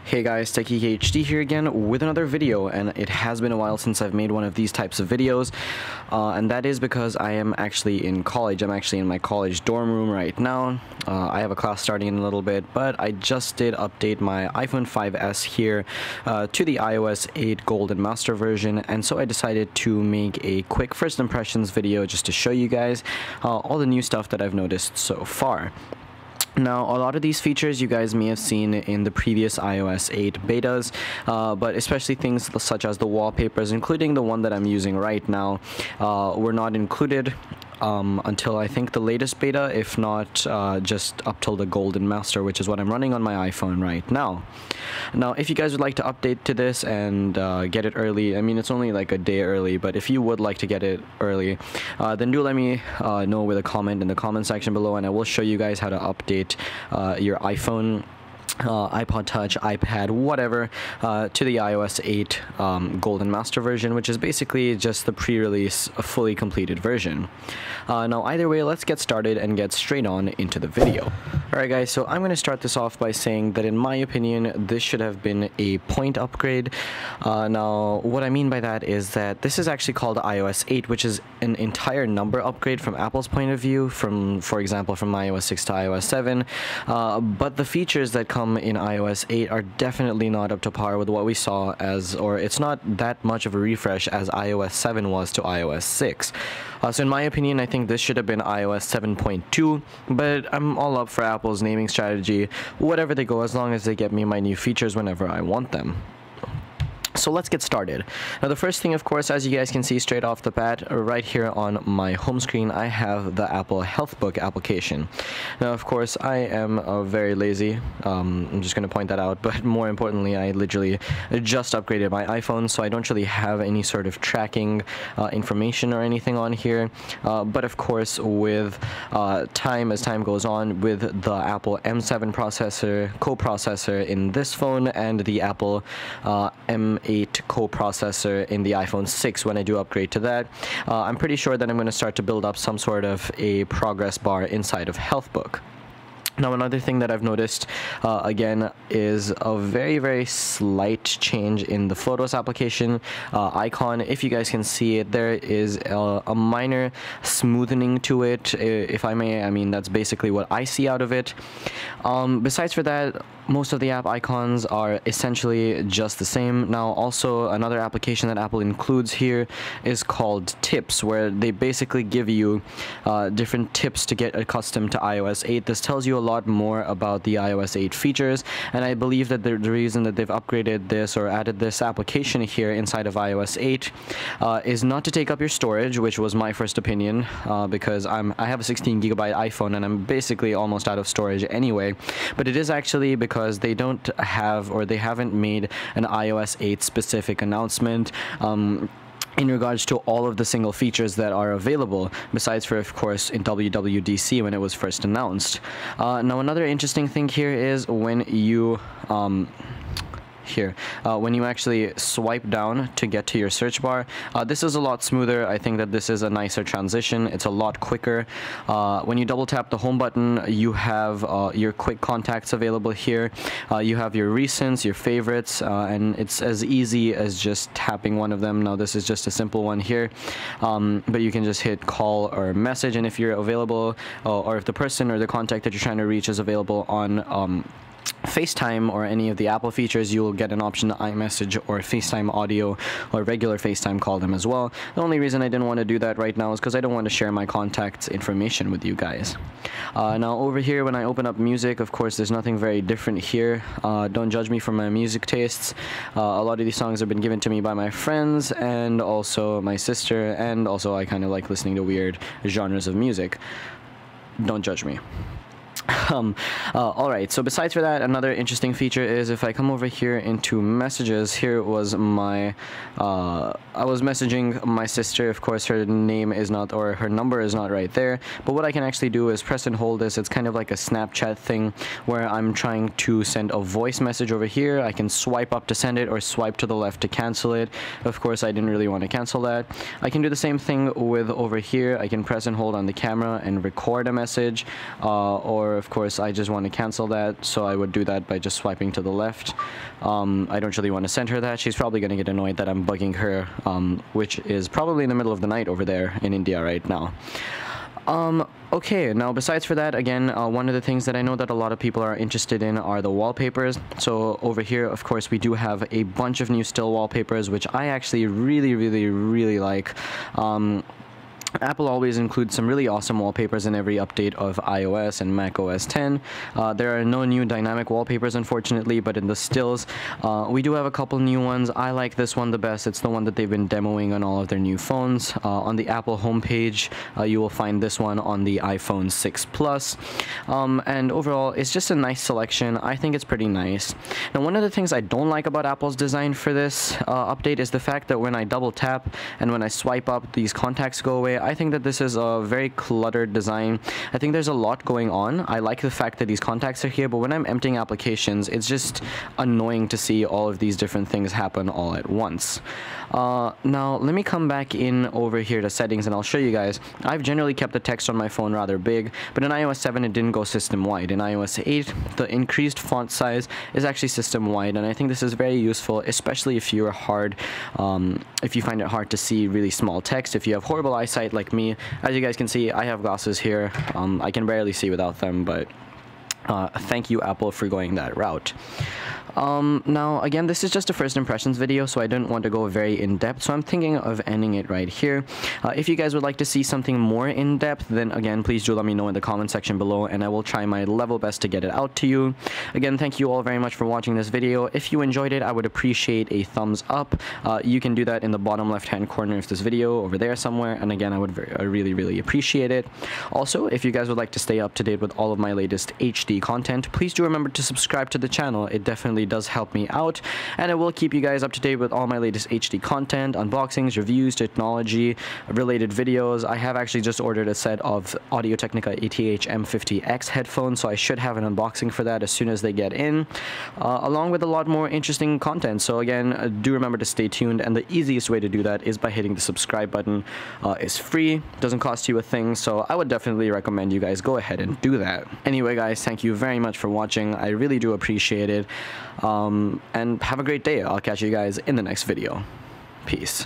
Hey guys, TechieKHD here again with another video, and it has been a while since I've made one of these types of videos, and that is because I am actually in college. I'm actually in my college dorm room right now. I have a class starting in a little bit, but I just did update my iPhone 5S here to the iOS 8 Golden Master version, and so I decided to make a quick first impressions video just to show you guys all the new stuff that I've noticed so far. Now, a lot of these features you guys may have seen in the previous iOS 8 betas, but especially things such as the wallpapers, including the one that I'm using right now, were not included until I think the latest beta, if not just up till the Golden Master, which is what I'm running on my iPhone right now. Now, if you guys would like to update to this and get it early, I mean, it's only like a day early, but if you would like to get it early, then do let me know with a comment in the comment section below, and I will show you guys how to update your iPhone, iPod Touch, iPad, whatever, to the iOS 8 Golden Master version, which is basically just the pre-release fully completed version. Now, either way, let's get started and get straight on into the video. Alright guys, so I'm going to start this off by saying that in my opinion, this should have been a point upgrade. Now, what I mean by that is that this is actually called iOS 8, which is an entire number upgrade from Apple's point of view, for example, from iOS 6 to iOS 7, but the features that come in iOS 8 are definitely not up to par with what we saw or it's not that much of a refresh as iOS 7 was to iOS 6. So in my opinion, I think this should have been iOS 7.2, but I'm all up for Apple's naming strategy, whatever they go, as long as they get me my new features whenever I want them. So let's get started. Now, the first thing, of course, as you guys can see straight off the bat, right here on my home screen, I have the Apple Healthbook application. Now, of course, I am very lazy. I'm just going to point that out, but more importantly, I literally just upgraded my iPhone, so I don't really have any sort of tracking information or anything on here. But of course, with as time goes on, with the Apple M7 co-processor in this phone and the Apple M8 co-processor in the iPhone 6 when I do upgrade to that, I'm pretty sure that I'm going to start to build up some sort of a progress bar inside of Healthbook. Now, another thing that I've noticed, again, is a very, very slight change in the Photos application icon. If you guys can see it, there is a minor smoothening to it, if I may. I mean, that's basically what I see out of it. Besides for that, most of the app icons are essentially just the same. Now, also, another application that Apple includes here is called Tips, where they basically give you different tips to get accustomed to iOS 8. This tells you a lot more about the iOS 8 features, and I believe that the reason that they've upgraded this or added this application here inside of iOS 8 is not to take up your storage, which was my first opinion, because I have a 16GB iPhone and I'm basically almost out of storage anyway, but it is actually because they don't have, or they haven't made an iOS 8 specific announcement in regards to all of the single features that are available, besides for, of course, in WWDC when it was first announced. Now, another interesting thing here is when you when you actually swipe down to get to your search bar, this is a lot smoother. I think that this is a nicer transition. It's a lot quicker. When you double tap the home button, you have your quick contacts available here. You have your recents, your favorites, and it's as easy as just tapping one of them. Now, this is just a simple one here, but you can just hit call or message, and if you're available, or if the person or the contact that you're trying to reach is available on FaceTime or any of the Apple features, you will get an option to iMessage or FaceTime audio or regular FaceTime call them as well. The only reason I didn't want to do that right now is because I don't want to share my contacts information with you guys. Now, over here, when I open up music, of course, there's nothing very different here. Don't judge me for my music tastes. A lot of these songs have been given to me by my friends and also my sister, and also I kind of like listening to weird genres of music. Don't judge me. Alright, so besides for that, another interesting feature is if I come over here into messages, here was my, I was messaging my sister. Of course her name is not, or her number is not right there, but what I can actually do is press and hold this. It's kind of like a Snapchat thing where I'm trying to send a voice message over here. I can swipe up to send it or swipe to the left to cancel it. Of course I didn't really want to cancel that. I can do the same thing with over here. I can press and hold on the camera and record a message, or of course I just want to cancel that, so I would do that by just swiping to the left. I don't really want to send her that. She's probably going to get annoyed that I'm bugging her, which is probably in the middle of the night over there in India right now. Okay, now besides for that, again, one of the things that I know that a lot of people are interested in are the wallpapers. So over here, of course, we do have a bunch of new still wallpapers, which I actually really like. Apple always includes some really awesome wallpapers in every update of iOS and macOS 10. There are no new dynamic wallpapers, unfortunately, but in the stills, we do have a couple new ones. I like this one the best. It's the one that they've been demoing on all of their new phones. On the Apple homepage, you will find this one on the iPhone 6 Plus. And overall, it's just a nice selection. I think it's pretty nice. Now, one of the things I don't like about Apple's design for this update is the fact that when I double tap and when I swipe up, these contacts go away. I think that this is a very cluttered design. I think there's a lot going on. I like the fact that these contacts are here, but when I'm emptying applications, it's just annoying to see all of these different things happen all at once. Now, let me come back in over here to settings and I'll show you guys. I've generally kept the text on my phone rather big, but in iOS 7 it didn't go system-wide. In iOS 8, the increased font size is actually system-wide, and I think this is very useful, especially if you're if you find it hard to see really small text. If you have horrible eyesight like me, as you guys can see, I have glasses here. I can barely see without them, but thank you, Apple, for going that route. Now, again, this is just a first impressions video, so I didn't want to go very in-depth, so I'm thinking of ending it right here. If you guys would like to see something more in-depth, then again, please do let me know in the comment section below, and I will try my level best to get it out to you. Again, thank you all very much for watching this video. If you enjoyed it, I would appreciate a thumbs up. You can do that in the bottom left-hand corner of this video, over there somewhere, and again, I would really appreciate it. Also, if you guys would like to stay up to date with all of my latest HD content, please do remember to subscribe to the channel. It definitely does help me out, and it will keep you guys up to date with all my latest HD content, unboxings, reviews, technology related videos. I have actually just ordered a set of Audio-Technica ATH M50X headphones, so I should have an unboxing for that as soon as they get in, along with a lot more interesting content. So again, do remember to stay tuned, and the easiest way to do that is by hitting the subscribe button. It's free, doesn't cost you a thing, so I would definitely recommend you guys go ahead and do that. Anyway guys, thank you very much for watching. I really do appreciate it. And have a great day. I'll catch you guys in the next video. Peace.